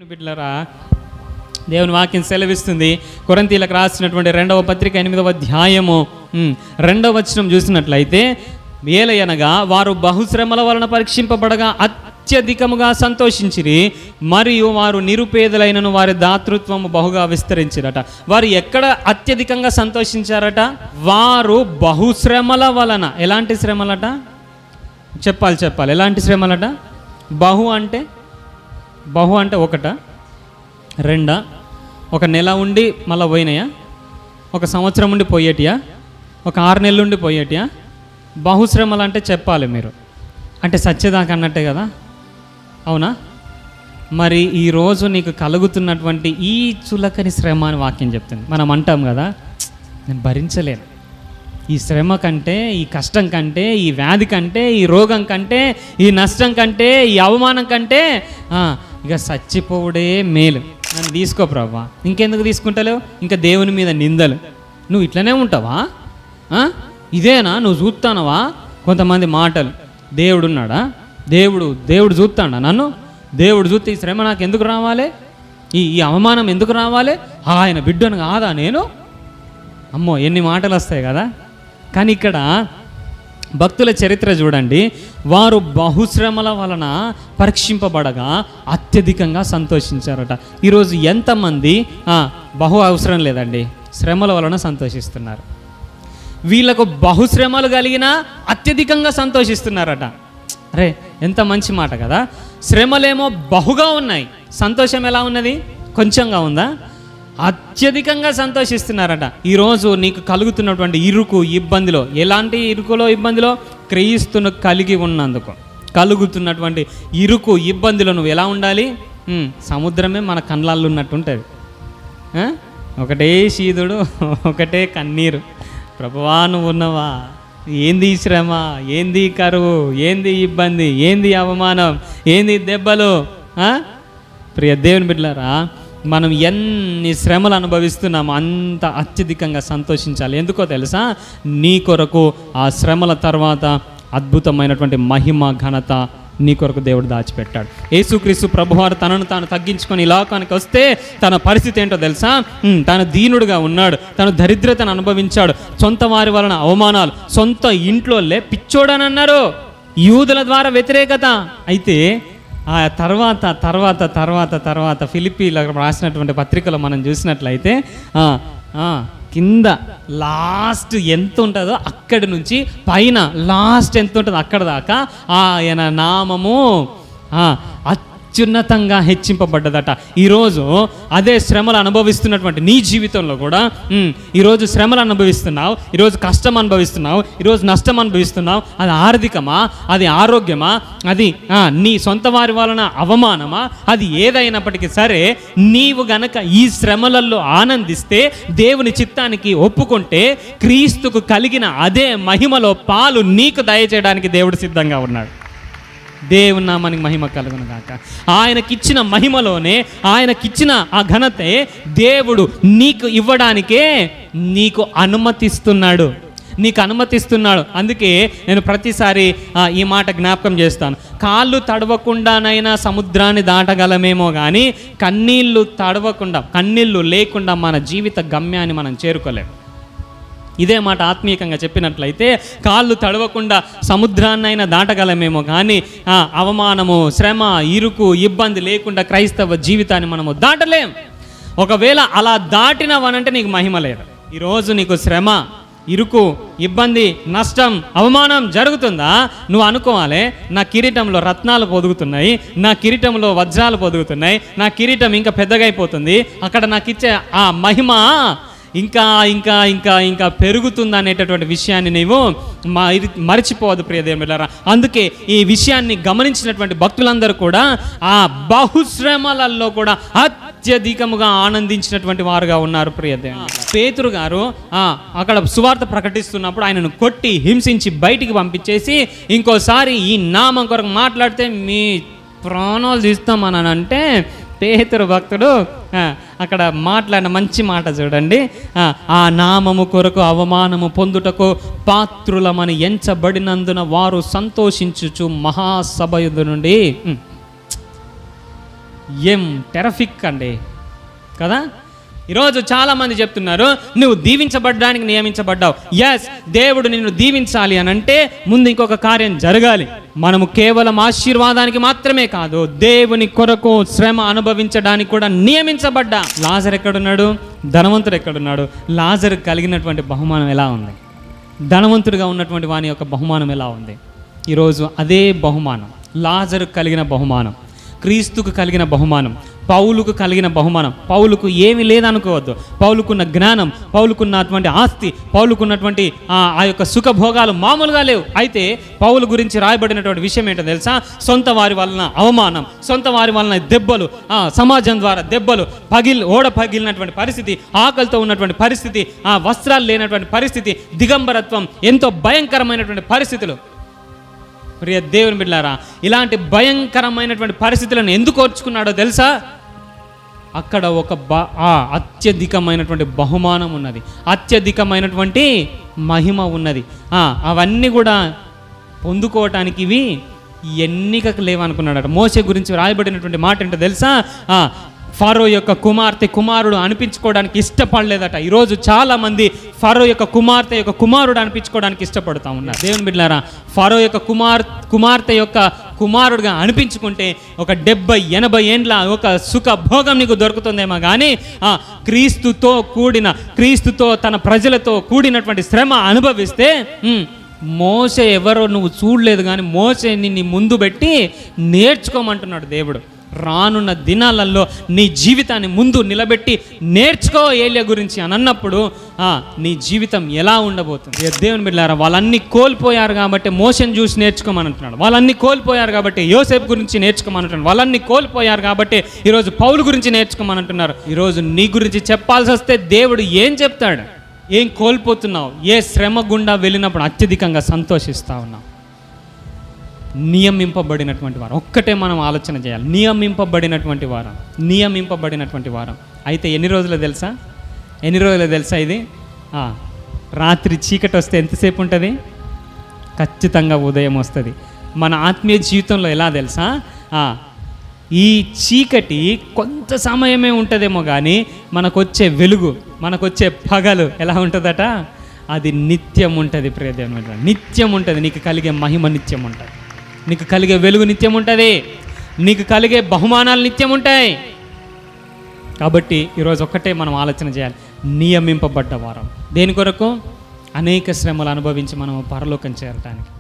బిడ్డలారా, దేవుని వాక్యం సెలవిస్తుంది. కొరింథీయులకు రాసినటువంటి 2వ పత్రిక 8వ అధ్యాయము 2వ వచనం చూసినట్లయితే, ఏలయనగా వారు బహుశ్రమల వలన పరీక్షింపబడగా అత్యధికముగా సంతోషించిరి, మరియు వారు నిరుపేదలైనను వారి దాతృత్వము బహుగా విస్తరించిరట. వారు ఎక్కడ అత్యధికంగా సంతోషించారట? వారు బహుశ్రమల వలన. ఎలాంటి శ్రమలట? చెప్పాలి ఎలాంటి శ్రమలట? బహు అంటే ఒకట, రెండా? ఒక నెల ఉండి మళ్ళీ పోయినాయా? ఒక సంవత్సరం ఉండి పోయేటియా? ఒక 6 నెలలు ఉండి పోయేటియా? బహుశ్రమలు అంటే చెప్పాలి మీరు, అంటే సత్యదాకా అన్నట్టే కదా, అవునా? మరి ఈరోజు నీకు కలుగుతున్నటువంటి ఈ చులకని శ్రమ అని వాక్యం చెప్తుంది. మనం అంటాం కదా, నేను భరించలేను, ఈ శ్రమ కంటే, ఈ కష్టం కంటే, ఈ వ్యాధి కంటే, ఈ రోగం కంటే, ఈ నష్టం కంటే, ఈ అవమానం కంటే ఇక చచ్చిపోవుడే మేలు. నన్ను తీసుకో ప్రభువా. ఇంకెందుకు తీసుకుంటలేవు? ఇంకా దేవుని మీద నిందలు. నువ్వు ఇట్లనే ఉంటావా? ఇదేనా నువ్వు చూస్తానవా? కొంతమంది మాటలు. దేవుడు ఉన్నాడా? దేవుడు చూస్తాడా నన్ను? దేవుడు చూస్తే ఈ శ్రమ నాకు ఎందుకు రావాలి? ఈ అవమానం ఎందుకు రావాలి? ఆయన బిడ్డను కాదా నేను? అమ్మో, ఎన్ని మాటలు వస్తాయి కదా. కానీ ఇక్కడ భక్తుల చరిత్ర చూడండి. వారు బహుశ్రమల వలన పరీక్షింపబడగా అత్యధికంగా సంతోషించారట. ఈరోజు ఎంతమంది బహు అవసరం లేదండి, శ్రమల వలన సంతోషిస్తున్నారు. వీళ్ళకు బహుశ్రమలు కలిగినా అత్యధికంగా సంతోషిస్తున్నారట. అరే, ఎంత మంచి మాట కదా. శ్రమలేమో బహుగా ఉన్నాయి, సంతోషం ఎలా ఉన్నది? కొంచెంగా ఉందా? అత్యధికంగా సంతోషిస్తున్నారట. ఈరోజు నీకు కలుగుతున్నటువంటి ఇరుకు ఇబ్బందిలో, ఎలాంటి ఇరుకులో ఇబ్బందిలో? క్రీస్తును కలిగి ఉన్నందుకు కలుగుతున్నటువంటి ఇరుకు ఇబ్బందిలో నువ్వు ఎలా ఉండాలి? సముద్రమే మన కళ్ళల్లో ఉన్నట్టు ఉంటుంది. ఒకటే శీదుడు, ఒకటే కన్నీరు. ప్రభువా, నువ్వు ఉన్నవా? ఏంది శ్రమ, ఏంది కరువు, ఏంది ఇబ్బంది, ఏంది అవమానం, ఏంది దెబ్బలు? ప్రియ దేవుని బిడ్డలారా, మనం ఎన్ని శ్రమలు అనుభవిస్తున్నామో అంత అత్యధికంగా సంతోషించాలి. ఎందుకో తెలుసా? నీ కొరకు ఆ శ్రమల తర్వాత అద్భుతమైనటువంటి మహిమ ఘనత నీ కొరకు దేవుడు దాచిపెట్టాడు. యేసుక్రీస్తు ప్రభువారు తనను తాను తగ్గించుకొని ఈ లోకానికి వస్తే తన పరిస్థితి ఏంటో తెలుసా? తను దీనుడుగా ఉన్నాడు, తను దరిద్రతను అనుభవించాడు, సొంత వారి వలన అవమానాలు, సొంత ఇంట్లో పిచ్చోడని అన్నారు, యూదుల ద్వారా వ్యతిరేకత. అయితే ఆ తర్వాత ఫిలిప్పీలో రాసినటువంటి పత్రికలో మనం చూసినట్లయితే కింద లాస్ట్ ఎంత ఉంటుందో అక్కడి నుంచి పైన లాస్ట్ ఎంత ఉంటుందో అక్కడ దాకా ఆయన నామము అత్యున్నతంగా హెచ్చింపబడ్డదట. ఈరోజు అదే శ్రమలు అనుభవిస్తున్నటువంటి నీ జీవితంలో కూడా ఈరోజు శ్రమలు అనుభవిస్తున్నావు, ఈరోజు కష్టం అనుభవిస్తున్నావు, ఈరోజు నష్టం అనుభవిస్తున్నావు. అది ఆర్థికమా, అది ఆరోగ్యమా, అది నీ సొంత వారి వలన అవమానమా, అది ఏదైనప్పటికీ సరే, నీవు గనక ఈ శ్రమలలో ఆనందిస్తే, దేవుని చిత్తానికి ఒప్పుకుంటే, క్రీస్తుకు కలిగిన అదే మహిమలో పాలు నీకు దయచేయడానికి దేవుడు సిద్ధంగా ఉన్నాడు. దేవుని నామానికి మహిమ కలుగును గాక. ఆయనకిచ్చిన మహిమలోనే, ఆయనకిచ్చిన ఆ ఘనతే దేవుడు నీకు ఇవ్వడానికే నీకు అనుమతిస్తున్నాడు. అందుకే నేను ప్రతిసారి ఈ మాట జ్ఞాపకం చేస్తాను. కాళ్ళు తడవకుండానైనా సముద్రాన్ని దాటగలమేమో కానీ కన్నీళ్ళు లేకుండా మన జీవిత గమ్యాన్ని మనం చేరుకోలేము. ఇదే మాట ఆత్మీయంగా చెప్పినట్లయితే, కాళ్ళు తడవకుండా సముద్రాన్నైనా దాటగలమేమో కానీ అవమానము, శ్రమ, ఇరుకు, ఇబ్బంది లేకుండా క్రైస్తవ జీవితాన్ని మనము దాటలేం. ఒకవేళ అలా దాటినవనంటే నీకు మహిమ లేదు. ఈరోజు నీకు శ్రమ, ఇరుకు, ఇబ్బంది, నష్టం, అవమానం జరుగుతుందా? నువ్వు అనుకోవాలి, నా కిరీటంలో రత్నాలు పొదుగుతున్నాయి, నా కిరీటంలో వజ్రాలు పొదుగుతున్నాయి, నా కిరీటం ఇంకా పెద్దగా అయిపోతుంది, అక్కడ నాకు ఇచ్చే ఆ మహిమ ఇంకా ఇంకా ఇంకా ఇంకా పెరుగుతుంది అనేటటువంటి విషయాన్ని నీవు మరిచిపోవద్దు ప్రియ దేవులారా. అందుకే ఈ విషయాన్ని గమనించినటువంటి భక్తులందరూ కూడా ఆ బహుశ్రమలలో కూడా అత్యధికముగా ఆనందించినటువంటి వారుగా ఉన్నారు ప్రియ దేవులారా. పేతురు గారు అక్కడ సువార్త ప్రకటిస్తున్నప్పుడు ఆయనను కొట్టి హింసించి బయటికి పంపించేసి, ఇంకోసారి ఈ నామం కొరకు మాట్లాడితే మీ ప్రాణాలు తీస్తామని అంటే, పేతురు భక్తుడు అక్కడ మాట్లాడిన మంచి మాట చూడండి. ఆ నామము కొరకు అవమానము పొందుటకు పాత్రులమని ఎంచబడినందున వారు సంతోషించుచు మహాసభ యుద్ధ నుండి ఏం టెరఫిక్ అండి కదా. ఈరోజు చాలామంది చెప్తున్నారు నువ్వు దీవించబడ్డానికి నియమించబడ్డావు. ఎస్, దేవుడు నిన్ను దీవించాలి అని అంటే ముందు ఇంకొక కార్యం జరగాలి. మనము కేవలం ఆశీర్వాదానికి మాత్రమే కాదు, దేవుని కొరకు శ్రమ అనుభవించడానికి కూడా నియమించబడ్డా. లాజర్ ఎక్కడున్నాడు? ధనవంతుడు ఎక్కడున్నాడు? లాజర్ కలిగినటువంటి బహుమానం ఎలా ఉంది? ధనవంతుడిగా ఉన్నటువంటి వాని యొక్క బహుమానం ఎలా ఉంది? ఈరోజు అదే బహుమానం, లాజరు కలిగిన బహుమానం, క్రీస్తుకు కలిగిన బహుమానం, పౌలుకు కలిగిన బహుమానం. పౌలుకు ఏమీ లేదనుకోవద్దు. పౌలుకున్న జ్ఞానం, పౌలుకున్నటువంటి ఆస్తి, పౌలుకున్నటువంటి ఆ యొక్క సుఖభోగాలు మామూలుగా లేవు. అయితే పౌలు గురించి రాయబడినటువంటి విషయం ఏంటో తెలుసా? సొంత వారి వలన అవమానం, సొంత వారి వలన దెబ్బలు, సమాజం ద్వారా దెబ్బలు, ఓడ పగిలినటువంటి పరిస్థితి, ఆకలితో ఉన్నటువంటి పరిస్థితి, వస్త్రాలు లేనటువంటి పరిస్థితి, దిగంబరత్వం, ఎంతో భయంకరమైనటువంటి పరిస్థితులు. ప్రియ దేవుని బిడ్డలారా, ఇలాంటి భయంకరమైనటువంటి పరిస్థితులను ఎందుకు ఓర్చుకున్నాడో తెలుసా? అక్కడ ఒక అత్యధికమైనటువంటి బహుమానం ఉన్నది, అత్యధికమైనటువంటి మహిమ ఉన్నది. అవన్నీ కూడా పొందుకోవటానికి ఇవి ఎన్నికకు లేవనుకున్నాడట. మోషే గురించి రాయబడినటువంటి మాట ఏంటో తెలుసా? ఫరో యొక్క కుమారుడు అనిపించుకోవడానికి ఇష్టపడలేదట. ఈరోజు చాలామంది ఫరో యొక్క కుమారుడు అనిపించుకోవడానికి ఇష్టపడుతూ ఉన్నారు. దేవుని బిడ్డలారా, ఫరో యొక్క కుమార్తె యొక్క కుమారుడుగా అనిపించుకుంటే ఒక 70-80 ఏండ్ల ఒక సుఖ భోగం నీకు దొరుకుతుందేమో కానీ క్రీస్తుతో తన ప్రజలతో కూడినటువంటి శ్రమ అనుభవిస్తే మోషే ఎవరో నువ్వు చూడలేదు, కానీ మోషేని నీ ముందు పెట్టి నేర్చుకోమంటున్నాడు దేవుడు. రానున్న దినాలలో నీ జీవితాన్ని ముందు నిలబెట్టి నేర్చుకో ఏలియా గురించి అని అన్నప్పుడు నీ జీవితం ఎలా ఉండబోతుంది? దేవుని బిడ్డలారా, వాళ్ళన్నీ కోల్పోయారు కాబట్టి మోషేని చూసి నేర్చుకోమని అంటున్నాడు. వాళ్ళన్నీ కోల్పోయారు కాబట్టి యోసేపు గురించి నేర్చుకోమని అంటున్నాడు. వాళ్ళన్నీ కోల్పోయారు కాబట్టి ఈరోజు పౌలు గురించి నేర్చుకోమని అంటున్నారు. ఈరోజు నీ గురించి చెప్పాల్సి వస్తే దేవుడు ఏం చెప్తాడు? ఏం కోల్పోతున్నావు? ఏ శ్రమ గుండా వెళ్ళినప్పుడు అత్యధికంగా సంతోషిస్తా ఉన్నావు? నియమింపబడినటువంటి వారం ఒక్కటే మనం ఆలోచన చేయాలి. నియమింపబడినటువంటి వారం అయితే ఎన్ని రోజులు తెలుసా ఇది? రాత్రి చీకటి వస్తే ఎంతసేపు ఉంటుంది? ఖచ్చితంగా ఉదయం వస్తుంది. మన ఆత్మీయ జీవితంలో ఎలా తెలుసా? ఈ చీకటి కొంత సమయమే ఉంటుందేమో కానీ మనకొచ్చే వెలుగు, మనకొచ్చే పగలు ఎలా ఉంటుందట? అది నిత్యం ఉంటుంది. ప్రియదేవుని, నిత్యం ఉంటుంది. నీకు కలిగే మహిమ నిత్యం ఉంటుంది, నీకు కలిగే వెలుగు నిత్యం ఉంటుంది, నీకు కలిగే బహుమానాలు నిత్యం ఉంటాయి. కాబట్టి ఈరోజు ఒక్కటే మనం ఆలోచన చేయాలి, నియమింపబడ్డ వారం. దేని కొరకు? అనేక శ్రమలు అనుభవించి మనం పరలోకం చేరటానికి.